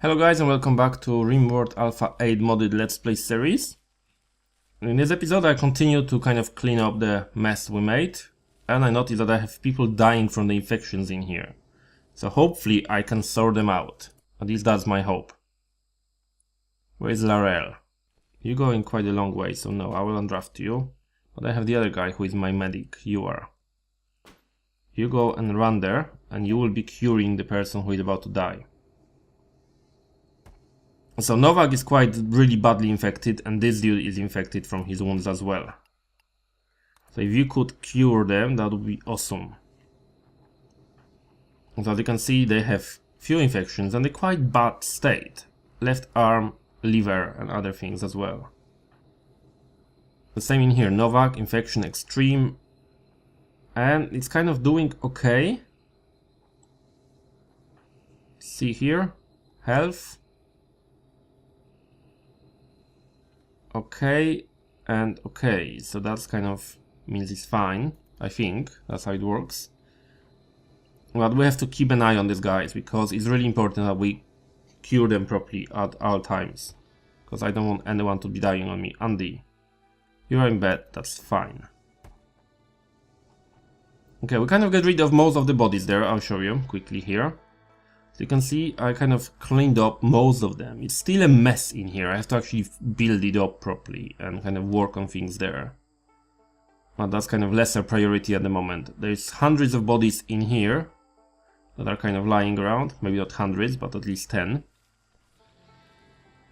Hello guys and welcome back to Rimworld Alpha 8 modded Let's Play series. In this episode I continue to kind of clean up the mess we made, and I noticed that I have people dying from the infections in here. So hopefully I can sort them out. At least that's my hope. Where is Larel? You're going quite a long way, so no, I will undraft you. But I have the other guy who is my medic. You are. You go and run there, and you will be curing the person who is about to die. So Novak is quite really badly infected, and this dude is infected from his wounds as well. So if you could cure them, that would be awesome. So as you can see, they have few infections and a quite bad state. Left arm, liver and other things as well. The same in here, Novak, infection extreme. And it's kind of doing okay. See here, health. Okay, and okay, so that's kind of means it's fine, I think, that's how it works. But we have to keep an eye on these guys, because it's really important that we cure them properly at all times. Because I don't want anyone to be dying on me. Andy, you're in bed, that's fine. Okay, we kind of get rid of most of the bodies there, I'll show you quickly here. So you can see I kind of cleaned up most of them. It's still a mess in here. I have to actually build it up properly and kind of work on things there. But that's kind of lesser priority at the moment. There's hundreds of bodies in here that are kind of lying around. Maybe not hundreds, but at least 10.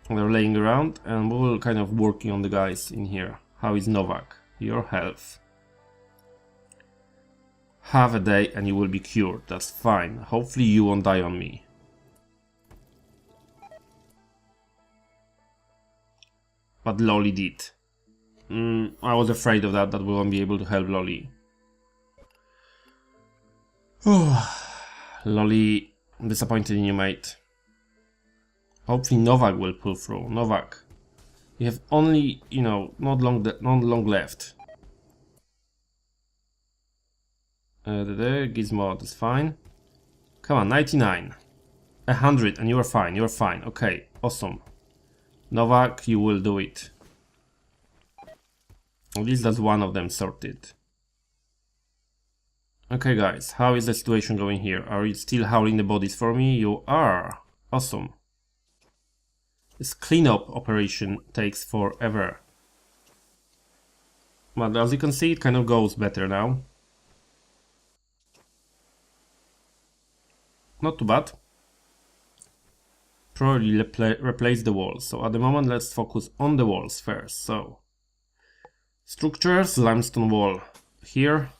And they're laying around, and we will kind of working on the guys in here. How is Novak? Your health. Have a day and you will be cured, that's fine. Hopefully you won't die on me. But Lolly did. I was afraid of that we won't be able to help Lolly. Lolly, I'm disappointed in you, mate. Hopefully Novak will pull through. Novak, you have only, not long left. The Gizmo is fine. Come on, 99. 100 and you're fine, Okay, awesome. Novak, you will do it. At least that's one of them sorted. Okay guys, how is the situation going here? Are you still howling the bodies for me? You are. Awesome. This cleanup operation takes forever. But as you can see, it kind of goes better now. Not too bad. Probably replace the walls. So at the moment, let's focus on the walls first. So, structures, limestone wall here.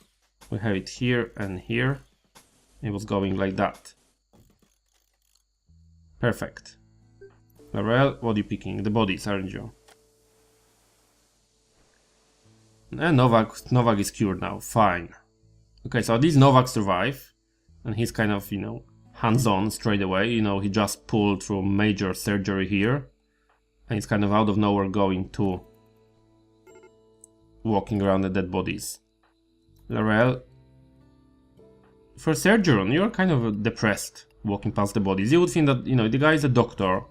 We have it here and here. It was going like that. Perfect. Larel, what are you picking? The bodies, aren't you? And Novak is cured now. Fine. Okay, so at least Novak survived. And he's kind of, hands-on straight away. He just pulled through major surgery here. And he's kind of out of nowhere going to walking around the dead bodies. Larel, for a surgeon, you're kind of depressed walking past the bodies. You would think that, the guy is a doctor.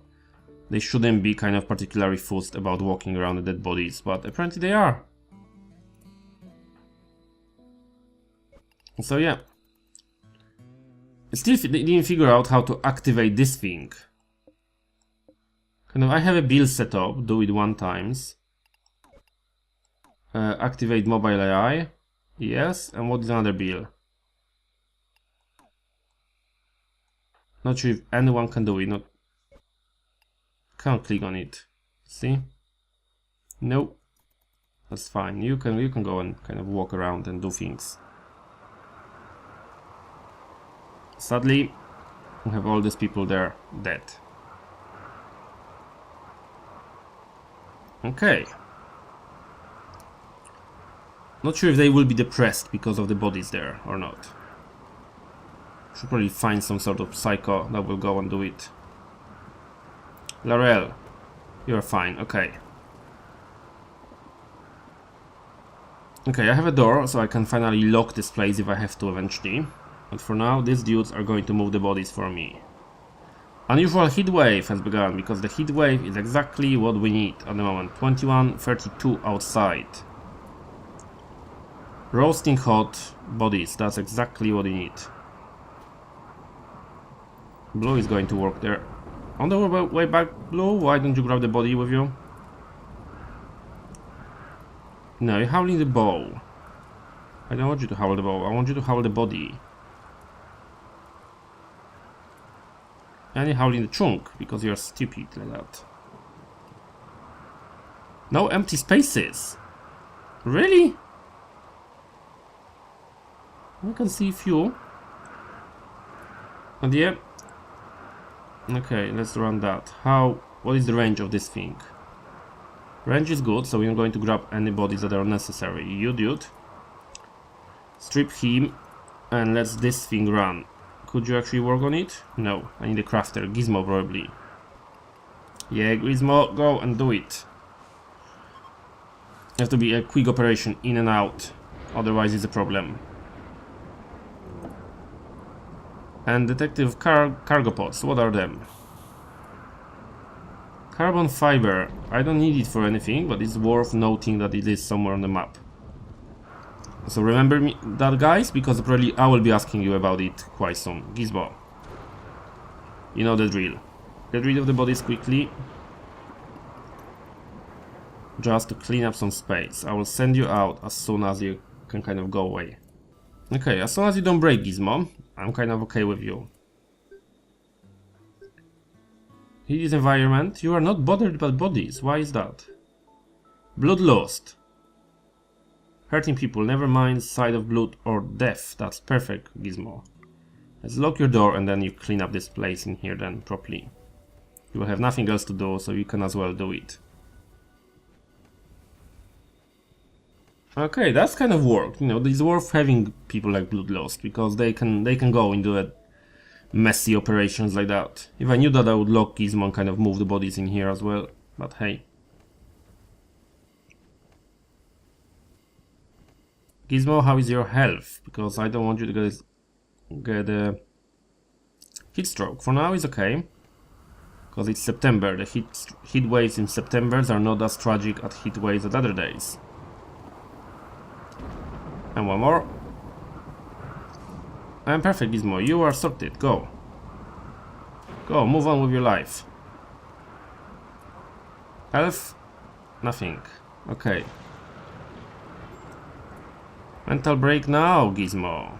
They shouldn't be kind of particularly fussed about walking around the dead bodies, but apparently they are. So yeah. Still didn't figure out how to activate this thing. I have a build set up, do it 1 times. Activate mobile AI. Yes, and what is another build? Not sure if anyone can do it. Can't click on it. See? No. That's fine. You can go and kind of walk around and do things. Sadly, we have all these people there dead. Okay. Not sure if they will be depressed because of the bodies there or not. Should probably find some sort of psycho that will go and do it. Larel, you're fine, okay. Okay, I have a door, so I can finally lock this place if I have to eventually. But for now, these dudes are going to move the bodies for me. Unusual heat wave has begun, because the heat wave is exactly what we need at the moment. 21:32 outside. Roasting hot bodies, that's exactly what you need. Blue is going to work there. On the way back, Blue, why don't you grab the body with you? No, you're howling the bow. I don't want you to howl the bow, I want you to howl the body. And you're howling the trunk, because you're stupid like that. No empty spaces! Really? I can see a few. And yeah. Okay, let's run that. What is the range of this thing? Range is good, so we're going to grab any bodies that are necessary. You dude. Strip him, and let this thing run. Could you actually work on it? No, I need a crafter. Gizmo probably. Yeah, Gizmo, go and do it. Have to be a quick operation, in and out. Otherwise it's a problem. And detective cargo pods, what are them? Carbon fiber. I don't need it for anything, but it's worth noting that it is somewhere on the map. So remember me that, guys, because probably I will be asking you about it quite soon. Gizmo. You know the drill. Get rid of the bodies quickly. Just to clean up some space. I will send you out as soon as you can kind of go away. Okay, as long as you don't break, Gizmo, I'm kind of okay with you. Hades environment. You are not bothered about bodies. Why is that? Bloodlust. Hurting people, never mind side of blood or death. That's perfect, Gizmo. Let's lock your door and then you clean up this place in here then properly. You will have nothing else to do, so you can as well do it. Okay, that's kind of work. You know, it's worth having people like Bloodlust because they can go into a messy operations like that. If I knew that, I would lock Gizmo and kind of move the bodies in here as well. But hey. Gizmo, how is your health? Because I don't want you to get a heat stroke. For now, it's okay. Because it's September. The heat waves in September are not as tragic as heat waves at other days. And one more. I'm perfect, Gizmo. You are sorted. Go. Go, move on with your life. Health? Nothing. Okay. Mental break now, Gizmo.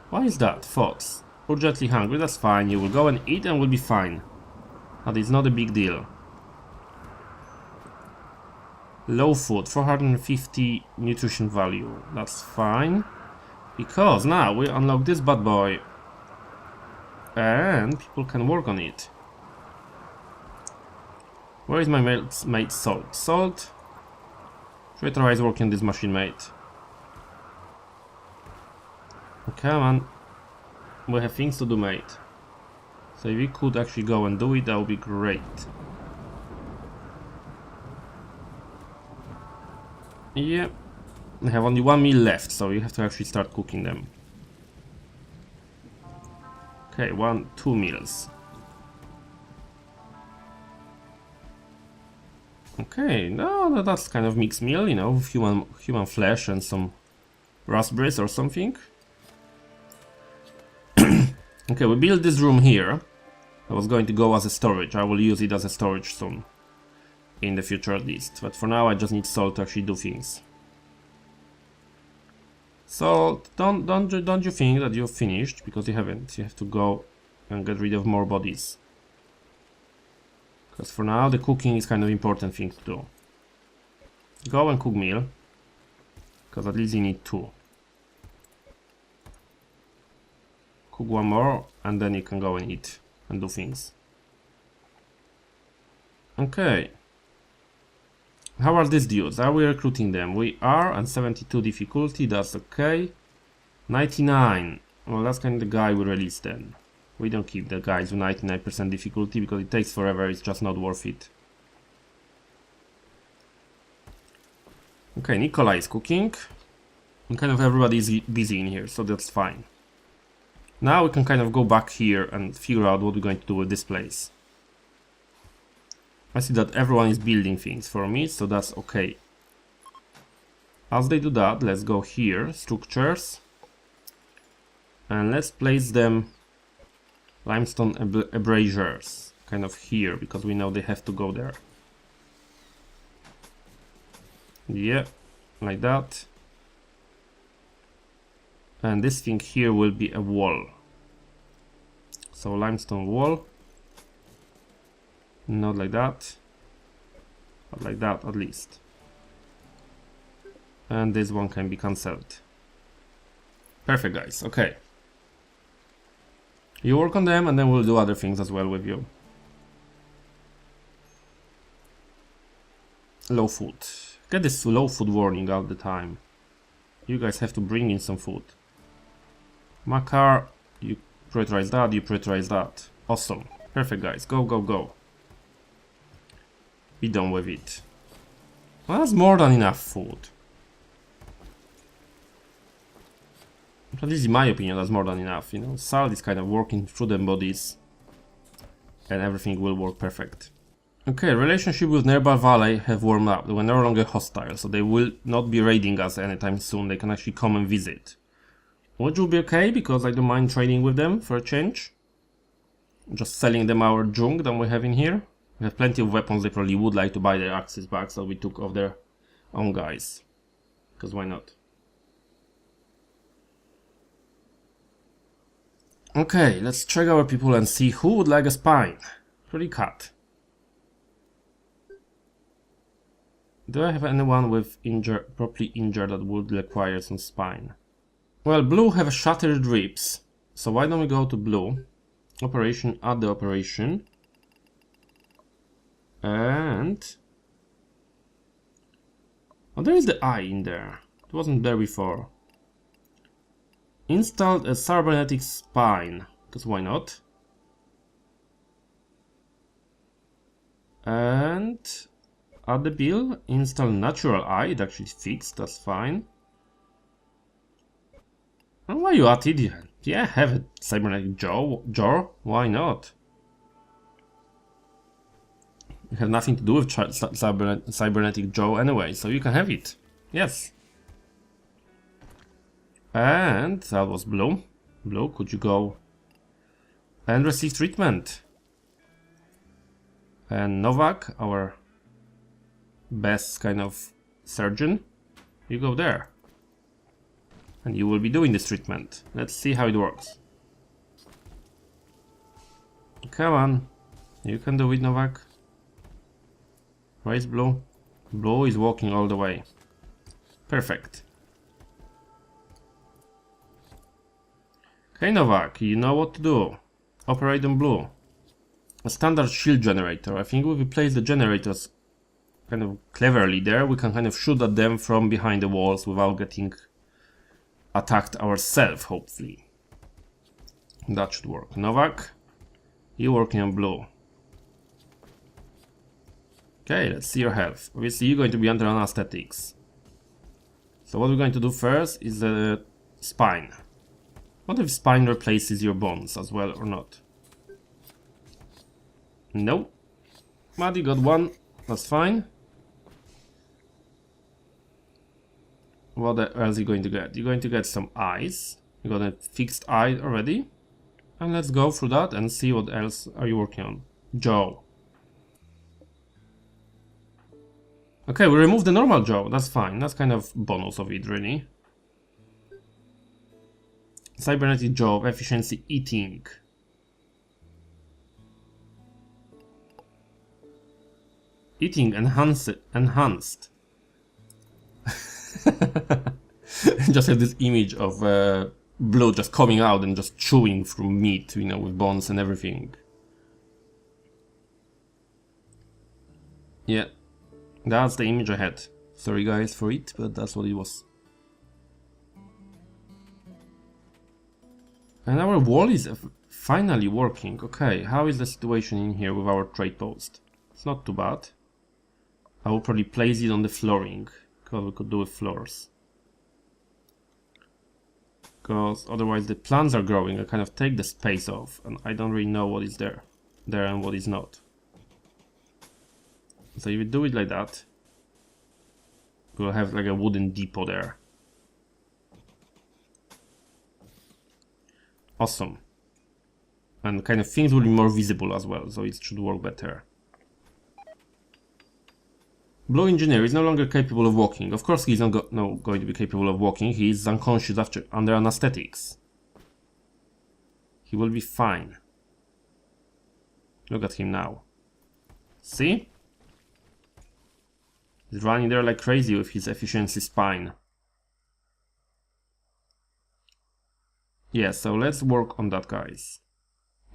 Why is that? Thoughts. Urgently hungry, that's fine. You will go and eat and we'll be fine. But it's not a big deal. Low food, 450 nutrition value. That's fine. Because now we unlock this bad boy. And people can work on it. Where is my mate Salt? Salt? Should I try working on this machine, mate? Come on. We have things to do, mate. So if we could actually go and do it, that would be great. Yeah. I have only 1 meal left, so you have to actually start cooking them. Okay, 2 meals. Okay, no, that's kind of mixed meal, you know, with human flesh and some raspberries or something. Okay, we built this room here. I was going to go as a storage. I will use it as a storage soon. In the future at least. But for now I just need salt to actually do things. So don't you think that you've finished, because you haven't. You have to go and get rid of more bodies. Because for now the cooking is kind of important thing to do. Go and cook meal. Because at least you need 2. Cook 1 more and then you can go and eat and do things. Okay. How are these dudes? Are we recruiting them? We are, and 72 difficulty, that's okay. 99. Well, that's kind of the guy we released then. We don't keep the guys with 99% difficulty because it takes forever, it's just not worth it. Okay, Nikolai is cooking. And kind of everybody is busy in here, so that's fine. Now we can kind of go back here and figure out what we're going to do with this place. I see that everyone is building things for me, so that's okay. As they do that, let's go here, structures, and let's place them limestone abrasures kind of here, because we know they have to go there. Yeah, like that. And this thing here will be a wall. So limestone wall. Not like that, but like that at least. And this one can be cancelled. Perfect, guys. Okay. You work on them and then we'll do other things as well with you. Low food. Get this low food warning all the time. You guys have to bring in some food. Makar, you prioritize that, you prioritize that. Awesome. Perfect, guys. Go, go, go. Be done with it. Well, that's more than enough food. At least in my opinion, that's more than enough. You know, salt is kind of working through their bodies, and everything will work perfect. Okay, relationship with nearby valley have warmed up. They were no longer hostile, so they will not be raiding us anytime soon. They can actually come and visit, which will be okay because I don't mind trading with them for a change. Just selling them our junk that we have in here. We have plenty of weapons. They probably would like to buy their axes back, so we took off their own guys. Because why not? Okay, let's check our people and see who would like a spine. Pretty cut. Do I have anyone with properly injured that would require some spine? Well, blue have shattered ribs. So why don't we go to blue? Operation, add the operation. And oh, there is the eye in there. It wasn't there before. Installed a cybernetic spine, because why not? And add the bill. Install natural eye. It actually fixed. That's fine. And why you at it? Yeah, have a cybernetic jaw. Why not? You have nothing to do with cybernetic jaw anyway, so you can have it. Yes. And that was blue. Blue, could you go and receive treatment? And Novak, our best kind of surgeon, you go there. And you will be doing this treatment. Let's see how it works. Come on. You can do it, Novak. Where's blue? Blue is walking all the way. Perfect. Okay, Novak, you know what to do. Operate on blue. A standard shield generator. I think if we place the generators kind of cleverly there, we can kind of shoot at them from behind the walls without getting attacked ourselves, hopefully. That should work. Novak, you're working on blue. Okay, let's see your health. Obviously, you're going to be under anesthetics. So what we're going to do first is the spine. What if spine replaces your bones as well or not? No. But you got one. That's fine. What else are you going to get? You're going to get some eyes. You got a fixed eye already. And let's go through that and see what else are you working on. Jaw. Okay, we removed the normal jaw. That's fine. That's kind of bonus of it, really. Cybernetic jaw, efficiency, eating. Eating enhanced. Just have this image of blood just coming out and just chewing through meat, you know, with bones and everything. Yeah, that's the image I had. Sorry guys for it, but that's what it was. And our wall is finally working. Okay, how is the situation in here with our trade post? It's not too bad. I will probably place it on the flooring, because we could do with floors. Because otherwise the plants are growing. I kind of take the space off, and I don't really know what is there and what is not. So if you do it like that, we'll have like a wooden depot there. Awesome. And kind of things will be more visible as well, so it should work better. Blue engineer is no longer capable of walking. Of course he's not going to be capable of walking. He is unconscious under anesthetics. He will be fine. Look at him now. See? He's running there like crazy with his efficiency spine. Yeah, so let's work on that, guys.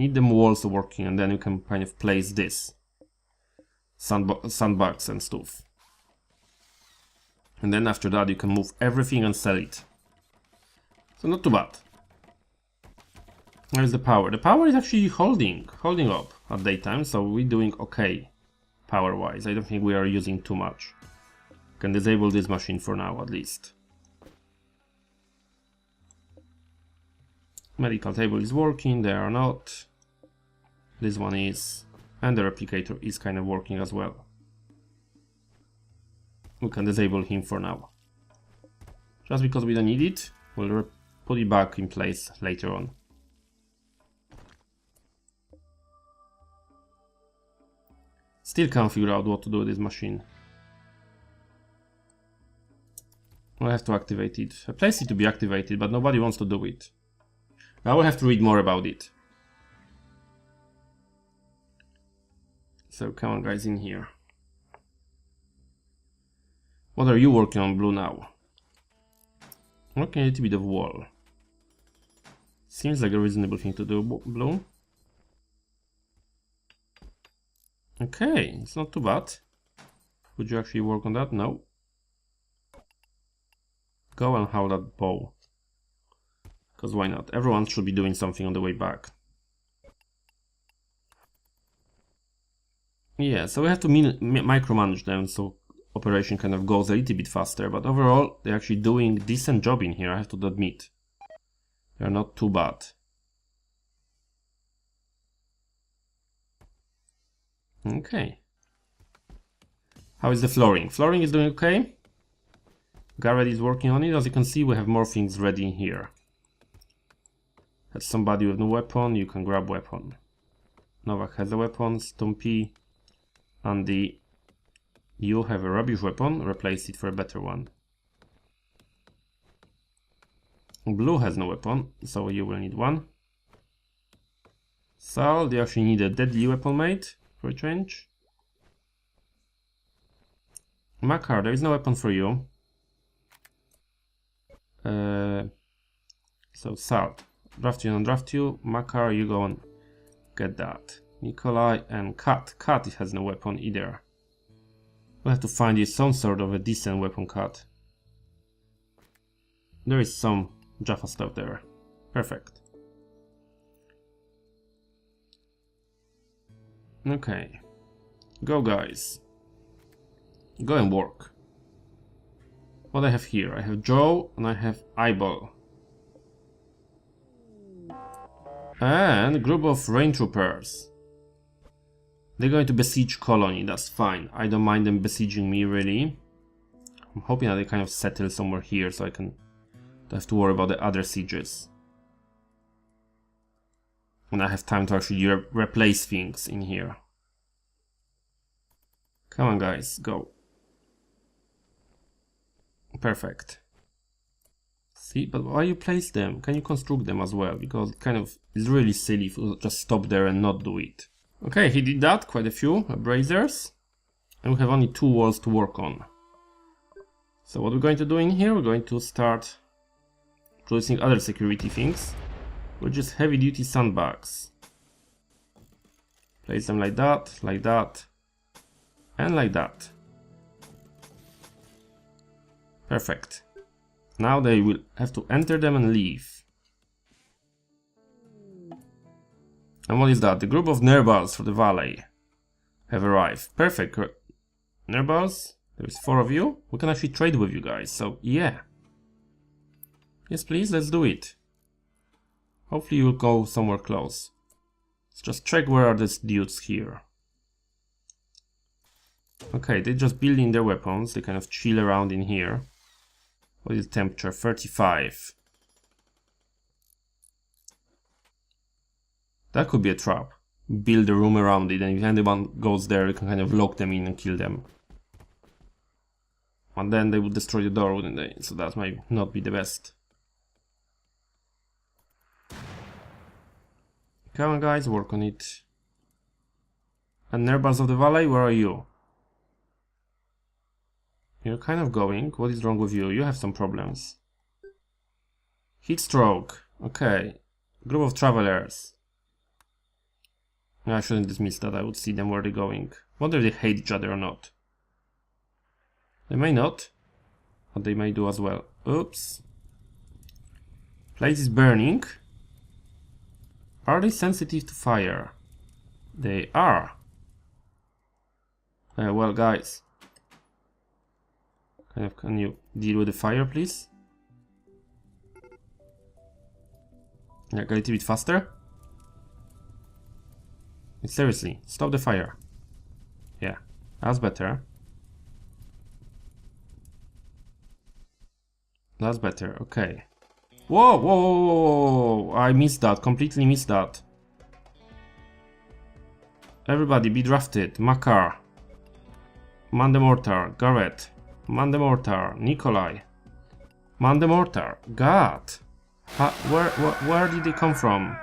Need them walls working, and then you can kind of place this. Sandbags and stuff. And then after that you can move everything and sell it. So not too bad. Where's the power? The power is actually holding up at daytime, so we're doing okay power wise. I don't think we are using too much. Can disable this machine for now at least. Medical table is working, they are not. This one is. And the replicator is kind of working as well. We can disable him for now. Just because we don't need it, we'll put it back in place later on. Still can't figure out what to do with this machine. We'll have to activate it. I place it to be activated, but nobody wants to do it. I will have to read more about it. So come on guys, in here. What are you working on, Blue, now? Working a little bit of wall. Seems like a reasonable thing to do, Blue. Okay, it's not too bad. Would you actually work on that? No. Go and haul that bow. Because why not? Everyone should be doing something on the way back. Yeah, so we have to micromanage them so operation kind of goes a little bit faster, but overall they're actually doing a decent job in here, I have to admit. They're not too bad. Okay. How is the flooring? Flooring is doing okay. Garrett is working on it. As you can see, we have more things ready here. Has somebody with no weapon, you can grab weapon. Novak has a weapon, Stumpy. Andy, you have a rubbish weapon, replace it for a better one. Blue has no weapon, so you will need one. Sal, do you actually need a deadly weapon mate for a change? Makar, there is no weapon for you. So Salt, draft you and draft you. Makar, you go and get that. Nikolai and Kat. Kat has no weapon either. We'll have to find you some sort of a decent weapon, Kat. There is some Jaffa stuff there. Perfect. Okay. Go guys. Go and work. What I have here? I have Joe and I have Eyeball. And a group of rain troopers. They're going to besiege colony, that's fine. I don't mind them besieging me really. I'm hoping that they kind of settle somewhere here so I don't have to worry about the other sieges. And I have time to actually replace things in here. Come on guys, go. Perfect. See, but why you place them? Can you construct them as well? Because it kind of is really silly if you just stop there and not do it. Okay, he did that, quite a few braziers. And we have only 2 walls to work on. So what we're going to do in here, we're going to start producing other security things, which is heavy duty sandbags. Place them like that, and like that. Perfect. Now they will have to enter them and leave. And what is that? The group of Nerbals for the valley have arrived. Perfect. Nerbals, there's 4 of you. We can actually trade with you guys, so yeah. Yes please, let's do it. Hopefully you'll go somewhere close. Let's just check where are these dudes here. Okay, they're just building their weapons. They kind of chill around in here. What is the temperature? 35. That could be a trap. Build a room around it, and if anyone goes there, you can kind of lock them in and kill them. And then they would destroy the door, wouldn't they? So that might not be the best. Come on guys, work on it. And Nerbals of the Valley, where are you? You're kind of going. What is wrong with you? You have some problems. Heat stroke. Okay. Group of travelers. No, I shouldn't dismiss that. I would see them where they're going. Wonder if they hate each other or not. They may not. But they may do as well. Oops. Place is burning. Are they sensitive to fire? They are. Well, guys. Can you deal with the fire, please? Yeah, go a little bit faster. Seriously, stop the fire. Yeah, that's better. That's better, okay. Whoa, whoa, whoa, whoa, whoa. I missed that, completely missed that. Everybody be drafted. Makar. Mandemortar, Garrett. Mandemortar, Nikolai. Mandemortar, God. Where did they come from?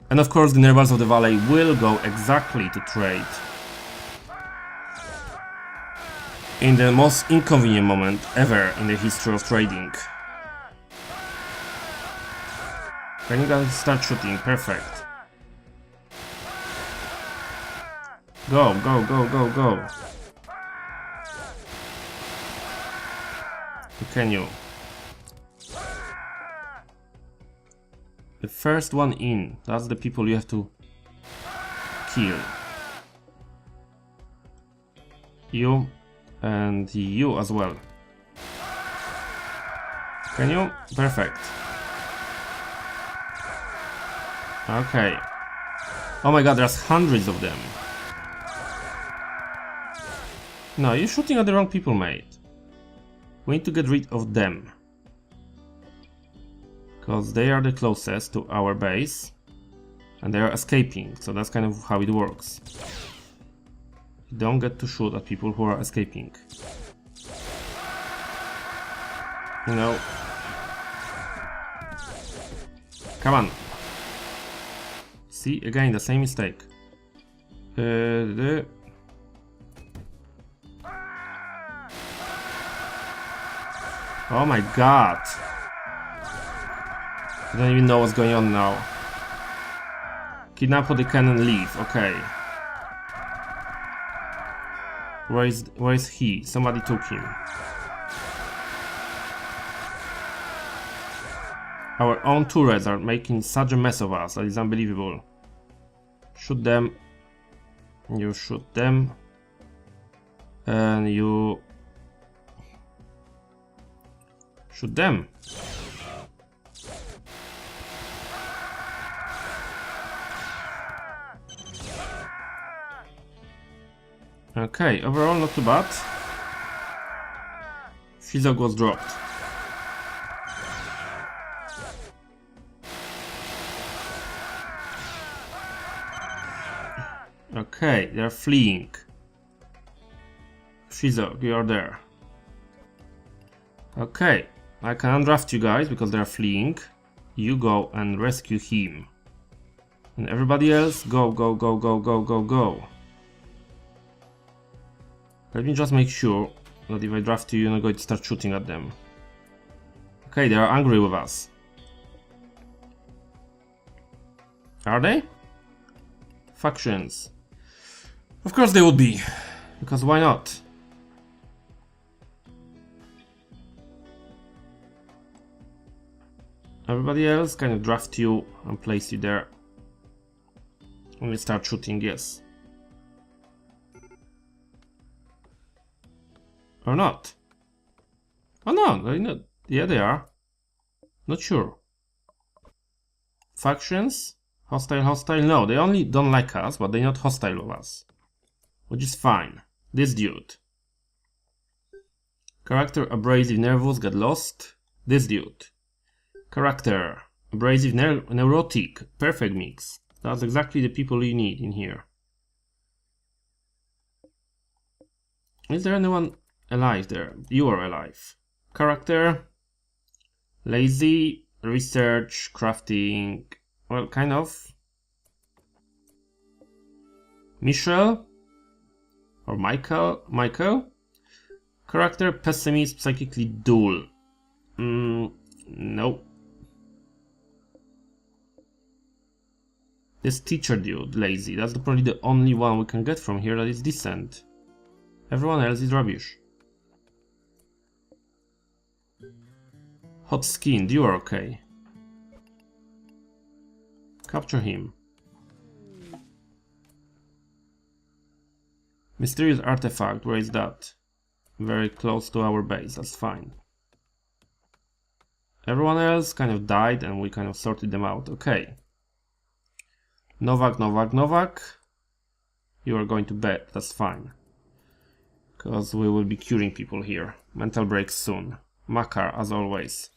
And of course the Nerbals of the Valley will go exactly to trade. In the most inconvenient moment ever in the history of trading. Can you guys start shooting? Perfect. Go, go, go, go, go. Can you? The first one in, that's the people you have to kill. You and you as well. Can you? Perfect. Okay. Oh my god, there's hundreds of them. No, you're shooting at the wrong people, mate. We need to get rid of them. Because they are the closest to our base. And they are escaping, so that's kind of how it works. You don't get to shoot at people who are escaping. You know. Come on. See, again, the same mistake. Oh my god. I don't even know what's going on now. Kidnap the cannon, leave. Okay. Where is he? Somebody took him. Our own turrets are making such a mess of us that is unbelievable. Shoot them. You shoot them. And you shoot them. Okay, overall not too bad. Fizog was dropped. Okay, they're fleeing. Fizog, you are there. Okay, I can undraft you guys because they're fleeing. You go and rescue him. And everybody else, go, go, go, go, go, go, go. Let me just make sure that if I draft you, you're not going to start shooting at them. Okay, they are angry with us. Are they? Factions. Of course they would be. Because why not? Everybody else kind of draft you and place you there. And we start shooting, yes. Or not? Oh no, they're not. Yeah, they are. Not sure. Factions? Hostile, hostile? No, they only don't like us, but they're not hostile with us. Which is fine. This dude. Character abrasive, nervous, get lost. This dude. Character abrasive, neurotic, perfect mix. That's exactly the people you need in here. Is there anyone alive there? You are alive. Character lazy, research, crafting. Well, kind of. Michelle or Michael. Character pessimist, psychically dull. No. This teacher dude, lazy. That's probably the only one we can get from here that is decent. Everyone else is rubbish. Hot skinned, you are okay. Capture him. Mysterious artifact, where is that? Very close to our base, that's fine. Everyone else kind of died and we kind of sorted them out, okay. Novak. You are going to bed, that's fine. Because we will be curing people here. Mental break soon. Makar, as always.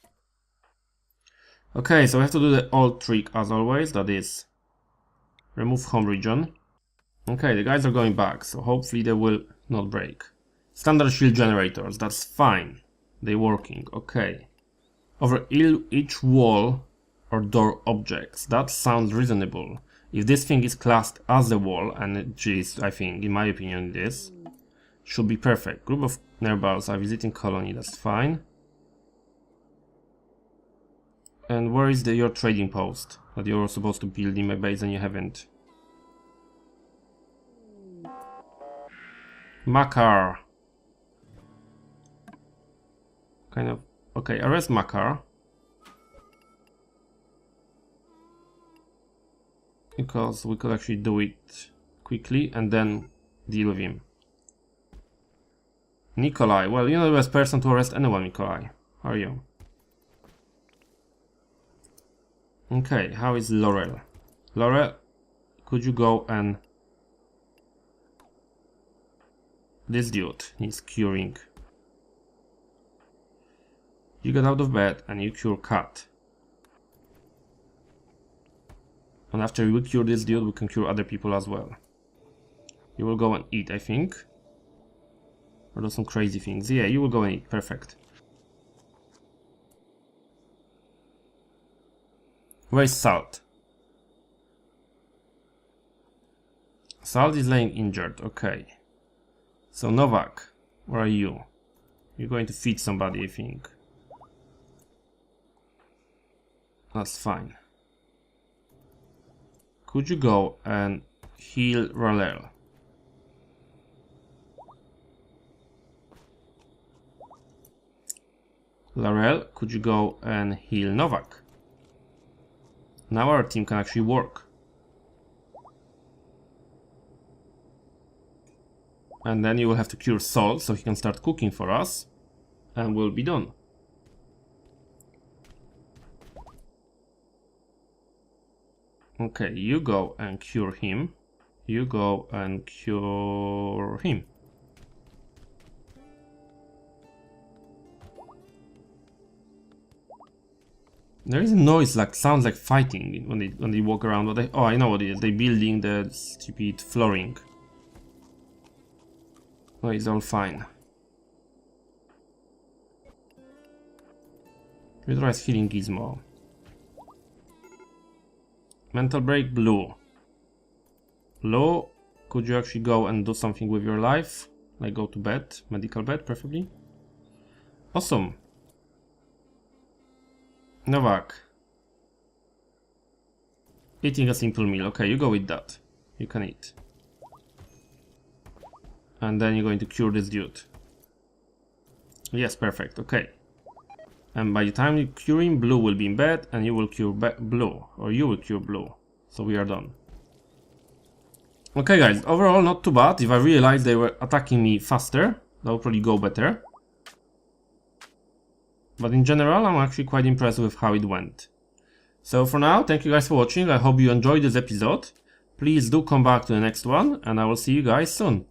Okay, so we have to do the old trick as always, that is remove home region. Okay, the guys are going back, so hopefully they will not break. Standard shield generators, that's fine. They're working, okay. Over each wall or door objects, that sounds reasonable. If this thing is classed as a wall, and it is, I think, in my opinion it is, should be perfect. Group of nerbals are visiting colony, that's fine. And where is your trading post that you're supposed to build in my base and you haven't? Makar. Kind of. Okay, arrest Makar. Because we could actually do it quickly and then deal with him. Nikolai. Well, you're not the best person to arrest anyone, Nikolai. Are you? Okay, how is Laurel? Laurel, could you go and... This dude needs curing. You get out of bed and you cure Cat. And after we cure this dude, we can cure other people as well. You will go and eat, I think. Or do some crazy things. Yeah, you will go and eat. Perfect. Where's Salt? Salt is laying injured. Okay. So Novak, where are you? You're going to feed somebody, I think. That's fine. Could you go and heal Ralel? Larel, could you go and heal Novak? Now our team can actually work. And then you will have to cure Salt so he can start cooking for us. And we'll be done. Okay, you go and cure him. You go and cure him. There is a noise like sounds like fighting when they walk around. But oh, I know what it is. They're building the stupid flooring. Oh, it's all fine. Utilize healing gizmo. Mental break, Blue. Blue, could you actually go and do something with your life? Like go to bed, medical bed, preferably. Awesome. Novak. Eating a simple meal. Okay, you go with that. You can eat. And then you're going to cure this dude. Yes, perfect. Okay. And by the time you cure him, Blue will be in bed and you will cure Blue. Or you will cure Blue. So we are done. Okay guys, overall not too bad. If I realized they were attacking me faster, that would probably go better. But in general, I'm actually quite impressed with how it went. So for now, thank you guys for watching. I hope you enjoyed this episode. Please do come back to the next one, and I will see you guys soon.